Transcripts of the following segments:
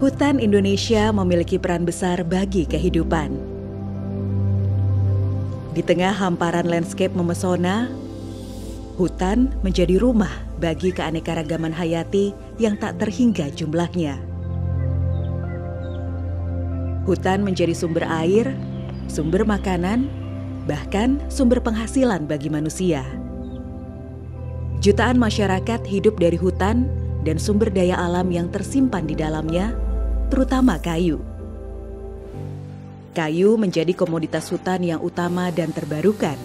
Hutan Indonesia memiliki peran besar bagi kehidupan. Di tengah hamparan landscape memesona, hutan menjadi rumah bagi keanekaragaman hayati yang tak terhingga jumlahnya. Hutan menjadi sumber air, sumber makanan, bahkan sumber penghasilan bagi manusia. Jutaan masyarakat hidup dari hutan dan sumber daya alam yang tersimpan di dalamnya, terutama kayu. Kayu menjadi komoditas hutan yang utama dan terbarukan.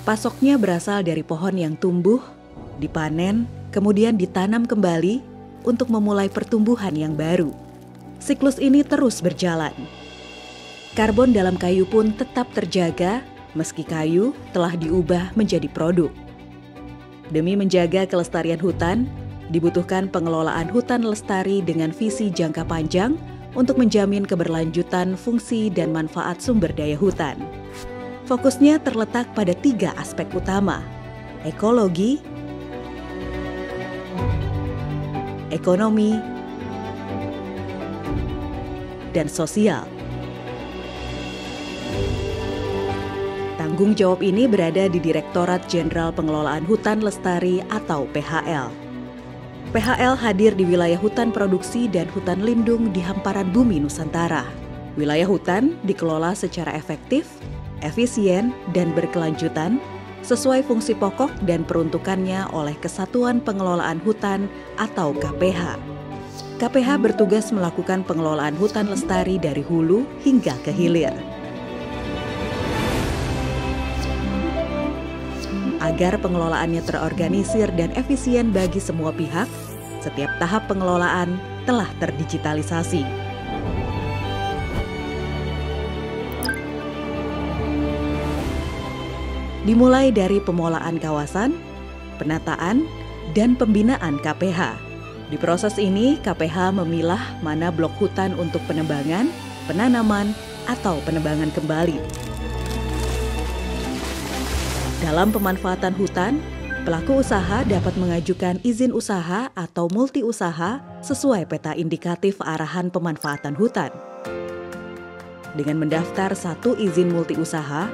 Pasoknya berasal dari pohon yang tumbuh, dipanen, kemudian ditanam kembali untuk memulai pertumbuhan yang baru. Siklus ini terus berjalan. Karbon dalam kayu pun tetap terjaga meski kayu telah diubah menjadi produk. Demi menjaga kelestarian hutan, dibutuhkan pengelolaan hutan lestari dengan visi jangka panjang untuk menjamin keberlanjutan fungsi dan manfaat sumber daya hutan. Fokusnya terletak pada 3 aspek utama: ekologi, ekonomi, dan sosial. Tanggung jawab ini berada di Direktorat Jenderal Pengelolaan Hutan Lestari atau PHL. PHL hadir di wilayah hutan produksi dan hutan lindung di hamparan bumi Nusantara. Wilayah hutan dikelola secara efektif, efisien, dan berkelanjutan sesuai fungsi pokok dan peruntukannya oleh Kesatuan Pengelolaan Hutan atau KPH. KPH bertugas melakukan pengelolaan hutan lestari dari hulu hingga ke hilir. Agar pengelolaannya terorganisir dan efisien bagi semua pihak, setiap tahap pengelolaan telah terdigitalisasi. Dimulai dari pemolaan kawasan, penataan, dan pembinaan KPH. Di proses ini, KPH memilah mana blok hutan untuk penebangan, penanaman, atau penebangan kembali. Dalam pemanfaatan hutan, pelaku usaha dapat mengajukan izin usaha atau multi usaha sesuai peta indikatif arahan pemanfaatan hutan. Dengan mendaftar 1 izin multi usaha,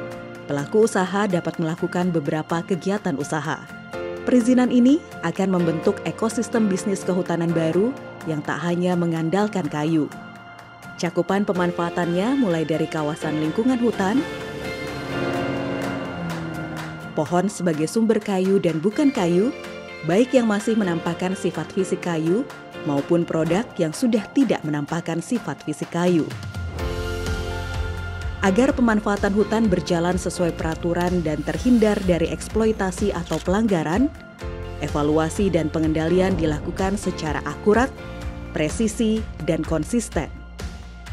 pelaku usaha dapat melakukan beberapa kegiatan usaha. Perizinan ini akan membentuk ekosistem bisnis kehutanan baru yang tak hanya mengandalkan kayu. Cakupan pemanfaatannya mulai dari kawasan lingkungan hutan, pohon sebagai sumber kayu dan bukan kayu, baik yang masih menampakkan sifat fisik kayu maupun produk yang sudah tidak menampakkan sifat fisik kayu. Agar pemanfaatan hutan berjalan sesuai peraturan dan terhindar dari eksploitasi atau pelanggaran, evaluasi dan pengendalian dilakukan secara akurat, presisi, dan konsisten.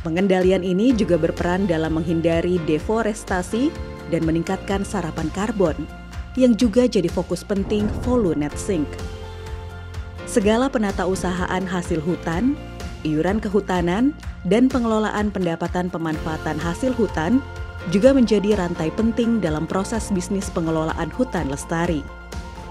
Pengendalian ini juga berperan dalam menghindari deforestasi dan meningkatkan serapan karbon, yang juga jadi fokus penting Volunet-Sink. Segala penata usahaan hasil hutan, iuran kehutanan, dan pengelolaan pendapatan pemanfaatan hasil hutan juga menjadi rantai penting dalam proses bisnis pengelolaan hutan lestari.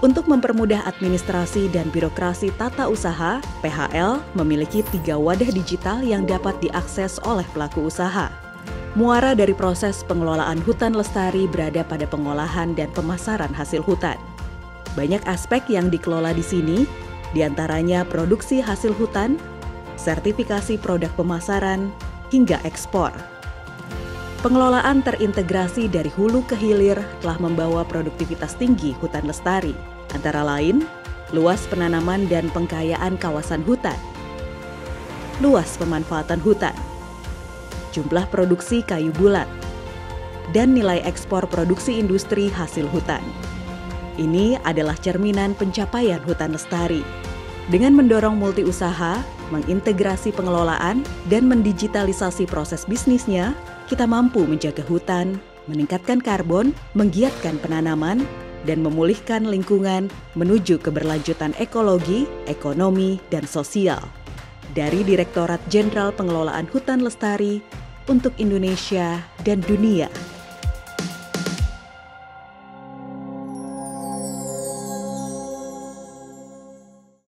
Untuk mempermudah administrasi dan birokrasi tata usaha, PHL memiliki 3 wadah digital yang dapat diakses oleh pelaku usaha. Muara dari proses pengelolaan hutan lestari berada pada pengolahan dan pemasaran hasil hutan. Banyak aspek yang dikelola di sini, diantaranya produksi hasil hutan, sertifikasi produk pemasaran, hingga ekspor. Pengelolaan terintegrasi dari hulu ke hilir telah membawa produktivitas tinggi hutan lestari, antara lain luas penanaman dan pengkayaan kawasan hutan, luas pemanfaatan hutan, jumlah produksi kayu bulat, dan nilai ekspor produksi industri hasil hutan. Ini adalah cerminan pencapaian hutan lestari. Dengan mendorong multi usaha, mengintegrasi pengelolaan, dan mendigitalisasi proses bisnisnya, kita mampu menjaga hutan, meningkatkan karbon, menggiatkan penanaman, dan memulihkan lingkungan menuju keberlanjutan ekologi, ekonomi, dan sosial. Dari Direktorat Jenderal Pengelolaan Hutan Lestari untuk Indonesia dan dunia.